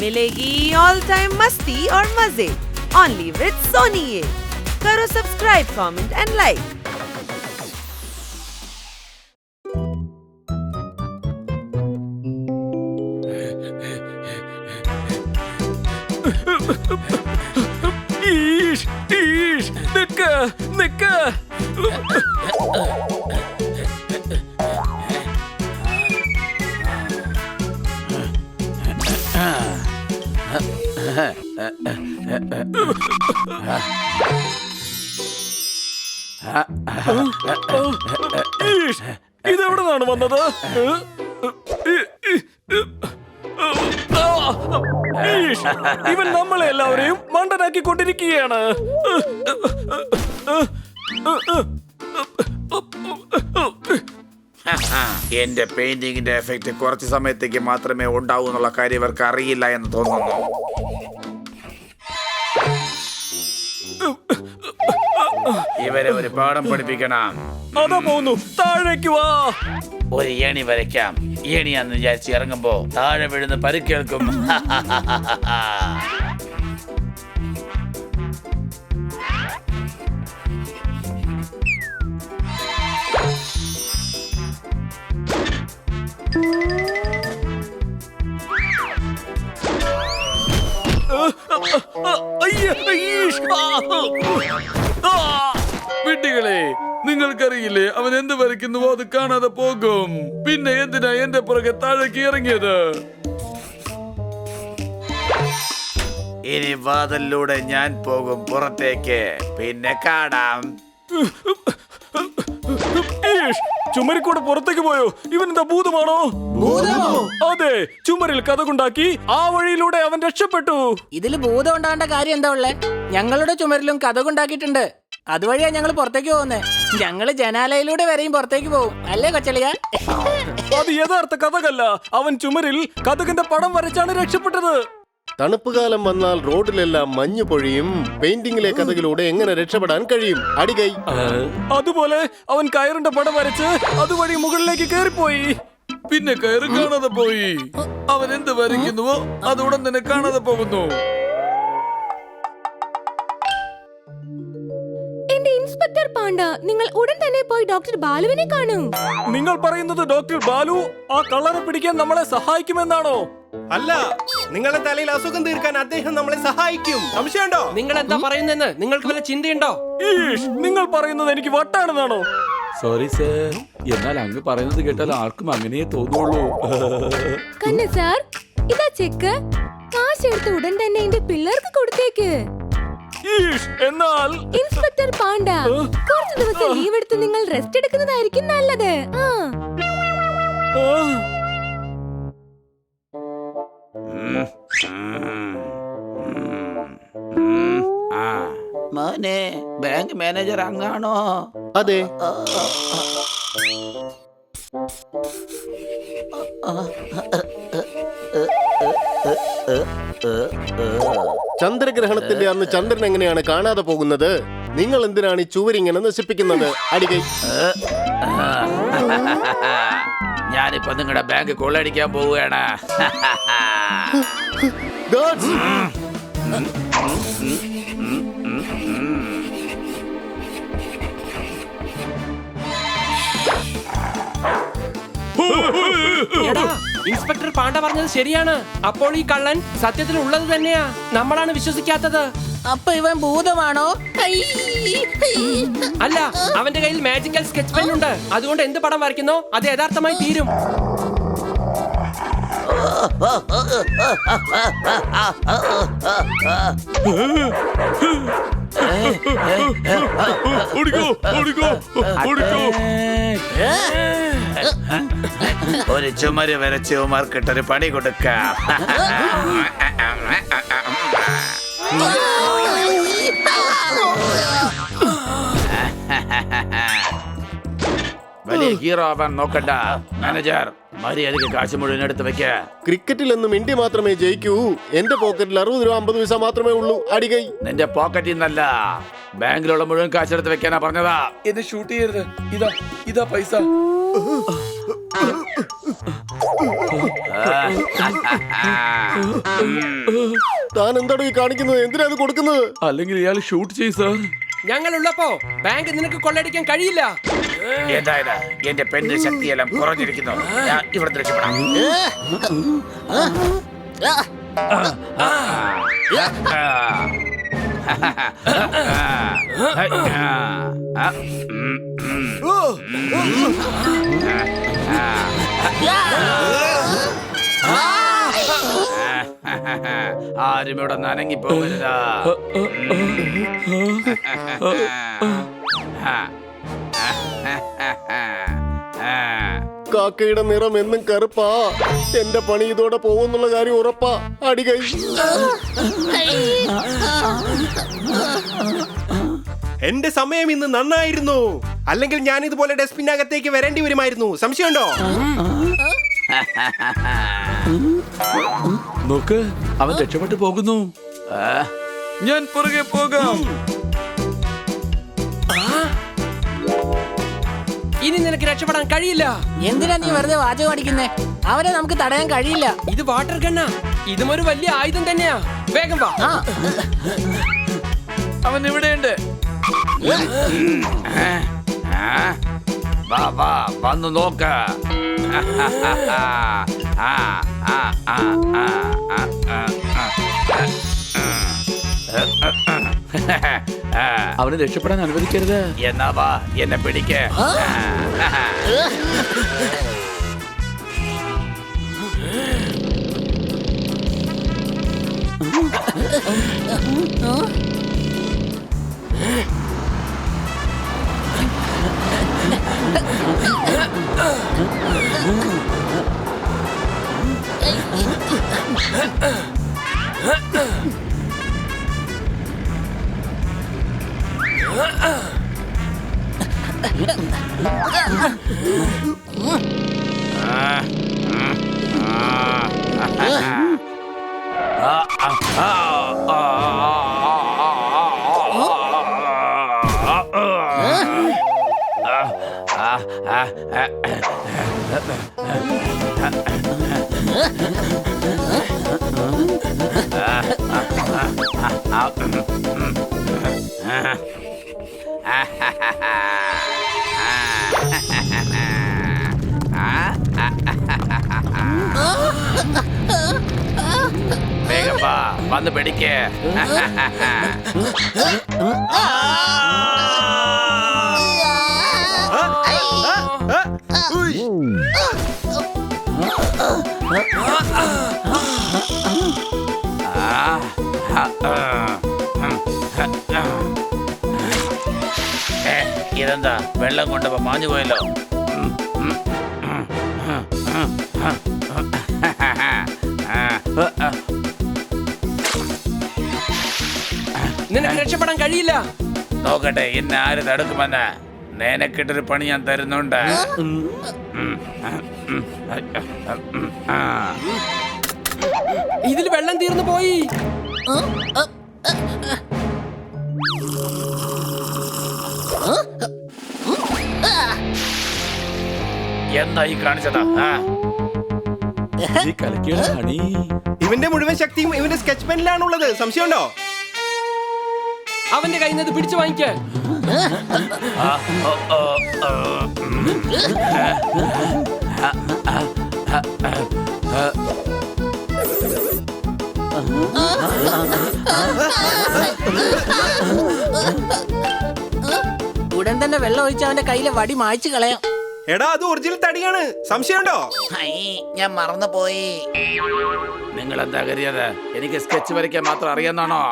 मिलेगी all time मस्ती और मजे ओनली विद सोनी ये। करो सब्सक्राइब, कमेंट एंड लाइक। ഇതെവിടെ നിന്നാണ് വന്നത്? ഇവൻ നമ്മളെ എല്ലാവരെയും മണ്ടനാക്കിക്കൊണ്ടിരിക്കുകയാണ്. എന്റെ പെയിന്റിങ്ങിന്റെ എഫക്റ്റ് കുറച്ച് സമയത്തേക്ക് മാത്രമേ ഉണ്ടാവൂ എന്നുള്ള കാര്യം ഇവർക്ക് അറിയില്ല എന്ന് തോന്നുന്നു. ഇവരെ ഒരു പാഠം പഠിപ്പിക്കണം. അതാ പോകുന്നു, താഴേക്ക് വാ. ഒരു ഏണി വരയ്ക്കാം. ഏണിയാന്ന് വിചാരിച്ച് ഇറങ്ങുമ്പോ താഴെ വീഴുന്ന പരിക്കേൽക്കും. വിഡ്ഢികളെ, നിങ്ങൾക്കറിയില്ലേ അവൻ എന്ത് വരയ്ക്കുന്നുവോ അത് കാണാതെ പോകും. പിന്നെ എന്തിനാ എന്റെ പുറകെ താഴേക്ക് ഇറങ്ങിയത്? ഇനി വാതിലൂടെ ഞാൻ പോകും പുറത്തേക്ക്. പിന്നെ കാണാം. ചുമരിക്കൂടെ പുറത്തേക്ക് പോയോ? ഇവൻ എന്താ ഭൂതമാണോ? അതെ, ചുമരിൽ കഥകുണ്ടാക്കി ആ വഴിയിലൂടെ അവൻ രക്ഷപ്പെട്ടു. ഇതില് ഭൂതം ഉണ്ടാകേണ്ട കാര്യം എന്താ ഉള്ളേ? ഞങ്ങളുടെ ചുമരിലും കഥകുണ്ടാക്കിയിട്ടുണ്ട്. അതുവഴിയാ ഞങ്ങൾ പുറത്തേക്ക് പോകുന്നേ. ഞങ്ങള് ജനാലയിലൂടെ വരെയും പുറത്തേക്ക് പോകും, അല്ലേ കൊച്ചളിയ? അത് യഥാർത്ഥ കഥകല്ല. അവൻ ചുമരിൽ കഥകിന്റെ പടം വരച്ചാണ് രക്ഷപ്പെട്ടത്. തണുപ്പ് കാലം വന്നാൽ റോഡിലെല്ലാം മഞ്ഞു പൊഴിയും. പെയിന്റിംഗിലെ കഥകളിലൂടെ എങ്ങനെ രക്ഷപ്പെടാൻ കഴിയും? അടികൈ. അതുപോലെ അവൻ കയറിന്റെ പടം വരച്ച് അതുവഴി മുകളിലേക്ക് കയറിപ്പോയി. പിന്നെ കയറ് കാണാതെ പോയി. അവൻ എന്ത് വരയ്ക്കുന്നുവോ അത് ഉടൻ തന്നെ കാണാതെ പോകുന്നു. എന്റെ ഇൻസ്പെക്ടർ പാണ്ഡ, നിങ്ങൾ ഉടൻ തന്നെ പോയി ഡോക്ടർ ബാലുവിനെ കാണും. നിങ്ങൾ പറയുന്നത് ഡോക്ടർ ബാലു ആ കള്ളനെ പിടിക്കാൻ നമ്മളെ സഹായിക്കുമെന്നാണോ? അല്ല, നിങ്ങളുടെ തലയിൽ അസുഖം തീർക്കാൻ അദ്ദേഹം നമ്മളെ സഹായിക്കും. സംശയമുണ്ടോ? നിങ്ങൾ എന്താ പറയുന്നെന്ന് നിങ്ങൾക്ക് വല്ല ചിന്തയുണ്ടോ? നിങ്ങൾ പറയുന്നത് എനിക്ക് വട്ടാണെന്നാണോ? സോറി സർ, എന്നാൽ അങ്ങ് പറയുന്നത് കേട്ടാൽ ആർക്കും അങ്ങനെ തോന്നുള്ളൂ. കണ്ണ സാർ, ഇതാ ചെക്ക്. കാശ് എടുത്ത് ഉടൻ തന്നെ എന്റെ പിള്ളേർക്ക് കൊടുത്തേക്ക്. എന്നാൽ ഇൻസ്പെക്ടർ പാണ്ഡ, കുറച്ച് ദിവസം ലീവ് എടുത്ത് നിങ്ങൾ റെസ്റ്റ് എടുക്കുന്നതായിരിക്കും നല്ലത്. മോനെ, ബാങ്ക് മാനേജർ അങ്ങാണോ? അതെ. ചന്ദ്രഗ്രഹണത്തിന്റെ അന്ന് ചന്ദ്രൻ എങ്ങനെയാണ് കാണാതെ പോകുന്നത്? നിങ്ങൾ എന്തിനാണ് ഈ ചുവരിങ്ങനെ നശിപ്പിക്കുന്നത്? അടികൈ. ഞാനിപ്പോ നിങ്ങളുടെ ബാങ്ക് കൊള്ളടിക്കാൻ പോവുകയാണ്. ഇൻസ്പെക്ടർ പാണ്ഡ പറഞ്ഞത് ശരിയാണ്. അപ്പോൾ ഈ കള്ളൻ സത്യത്തിൽ ഉള്ളത് തന്നെയാ. നമ്മളാണ് വിശ്വസിക്കാത്തത്. അപ്പൊ ഇവൻ ഭൂതമാണോ? അല്ല, അവന്റെ കയ്യിൽ മാജിക്കൽ സ്കെച്ച് പെൻ ഉണ്ട്. അതുകൊണ്ട് എന്ത് പടം വരയ്ക്കുന്നോ അത് യഥാർത്ഥമായി തീരും. ഒരു ചുമര് വരച്ച് ഉമാർക്കിട്ടൊരു പണി കൊടുക്കാം. വലിയ ഹീറോ ആവാൻ നോക്കണ്ട മാനേജർ. മര്യാദയ്ക്ക് കാശ് മുഴുവൻ എടുത്ത് വെക്ക. ക്രിക്കറ്റിൽ എന്നും ഇന്ത്യ മാത്രമേ ജയിക്കൂ. എന്റെ പോക്കറ്റിൽ 60 രൂപ 50 പൈസ മാത്രമേ ഉള്ളൂ. അടികൈ. നിന്റെ പോക്കറ്റിൽ നിന്നല്ല, ബാങ്കിലുള്ള മുഴുവൻ കാശെടുത്ത് വെക്കാനാ പറഞ്ഞതാ. എന്നെ ഷൂട്ട് ചെയ്യരുത്. ഇതാ പൈസ. താൻ എന്താണ് ഈ കാണിക്കുന്നത്? എന്തിനാ അത് കൊടുക്കുന്നത്? അല്ലെങ്കിൽ ഇയാൾ ഷൂട്ട് ചെയ്യും സാർ. ഞങ്ങളുള്ളപ്പോ ബാങ്ക് നിനക്ക് കൊള്ളയടിക്കാൻ കഴിയില്ല. ഏതായത് എന്റെ പെണ്ണ് ശക്തിയെല്ലാം കുറഞ്ഞിരിക്കുന്നു. ഞാൻ ഇവിടെ രക്ഷപ്പെടാം. ആരും ഇവിടെ നനങ്ങി പോകരുതാ. കാക്കയുടെ നിറം എന്നും കറുപ്പാ. എന്റെ പണി ഇതോടെ പോകുന്നുള്ള കാര്യം ഉറപ്പാ. അടികൈ. എന്റെ സമയം ഇന്ന് നന്നായിരുന്നു. അല്ലെങ്കിൽ ഞാൻ ഇതുപോലെ ഡസ്റ്റ്ബിനകത്തേക്ക് വരേണ്ടി വരുമായിരുന്നു. സംശയമുണ്ടോ? നോക്ക്, അവൻ രക്ഷപ്പെട്ടു പോകുന്നു. ഞാൻ പുറകെ പോകാം. ഇനി നിനക്ക് രക്ഷപ്പെടാൻ കഴിയില്ല. എന്തിനാ നീ വെറുതെ വാചകം അടിക്കുന്നേ? അവരെ നമുക്ക് തടയാൻ കഴിയില്ല. ഇത് വാട്ടർ ഗണ്ണാ. ഇതും ഒരു വലിയ ആയുധം തന്നെയാ. വേഗം വാ. അവൻ ഇവിടെയുണ്ട്. വന്നു നോക്ക. അവനെ രക്ഷപ്പെടാൻ അനുവദിക്കരുത്. എന്നാ വാ, എന്നെ പിടിക്ക. വേഗം വാ, വന്ന് പിടിക്ക. ഇതെന്താ വെള്ളം കൊണ്ടപ്പോ മാഞ്ഞു പോയല്ലോ. നിനക്ക് രക്ഷപ്പെടാൻ കഴിയില്ല. നോക്കട്ടെ എന്നെ ആര് തടുക്കുമെന്ന്. നിനക്കിട്ടൊരു പണി ഞാൻ തരുന്നുണ്ട്. ഇതിൽ വെള്ളം തീർന്നു പോയി. എന്തായി കാണിച്ചതാ? ഈ കലക്കിയുടെ പണി. ഇവന്റെ മുഴുവൻ ശക്തിയും ഇവന്റെ സ്കെച്ച് പെനിലാണുള്ളത്. സംശയമുണ്ടോ? അവന്റെ കയ്യിൽ നിന്ന് പിടിച്ചു വാങ്ങിക്ക. ഉടൻ തന്നെ വെള്ളം ഒഴിച്ച് അവന്റെ കയ്യിലെ വടി മായ്ച്ചു കളയാം. എടാ, അത് ഒറിജിനൽ തടിയാണ്. സംശയമുണ്ടോ? ഞാൻ മറന്നുപോയി. നിങ്ങൾ എന്താ കരുതിയത് എനിക്ക് സ്കെച്ച് വരയ്ക്കാൻ മാത്രം അറിയാന്നാണോ?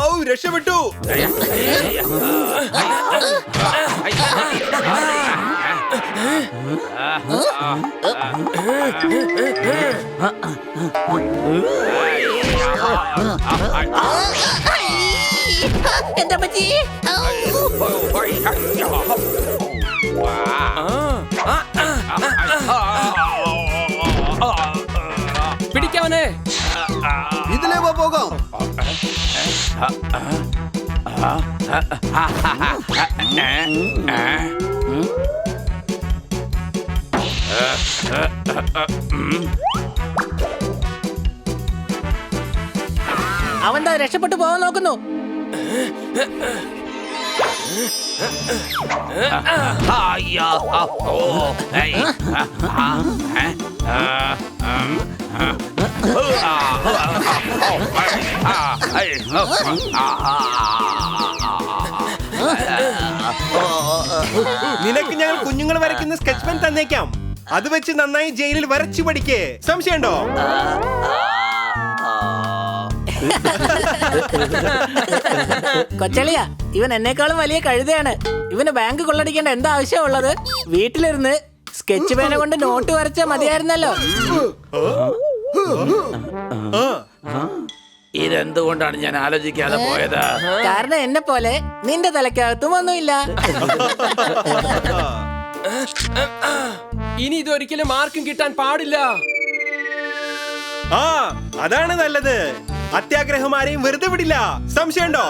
ഓ, രക്ഷപ്പെട്ടു. എന്റെ അമ്മച്ചി. പിടിക്കാവനെ. ഇതിലേ പോകാം. അവൻ ദാ രക്ഷപ്പെട്ടു പോകാൻ നോക്കുന്നു. നിനക്ക് ഞങ്ങൾ കുഞ്ഞുങ്ങൾ വരയ്ക്കുന്ന സ്കെച്ച് പെൻ തന്നേക്കാം. അത് വെച്ച് നന്നായി ജയിലിൽ വരച്ചു പഠിക്കേ. സംശയമുണ്ടോ? കൊച്ചളിയ, ഇവൻ എന്നെക്കാളും വലിയ കഴുതയാണ്. ഇവന് ബാങ്ക് കൊള്ളടിക്കേണ്ട എന്താ ആവശ്യമുള്ളത്? വീട്ടിലിരുന്ന് സ്കെച്ച് പേന കൊണ്ട് നോട്ട് വരച്ചാ മതിയായിരുന്നല്ലോ. ഇതെന്തുകൊണ്ടാണ് ഞാൻ ആലോചിക്കാതെ പോയത്? കാരണം എന്നെ പോലെ നിന്റെ തലക്കകത്തും ഒന്നുമില്ല. ഇനി ഇതൊരിക്കലും ആർക്കും കിട്ടാൻ പാടില്ല. ആ, അതാണ് നല്ലത്. അത്യാഗ്രഹമാരെയും വെറുതെ വിടില്ല. സംശയമുണ്ടോ?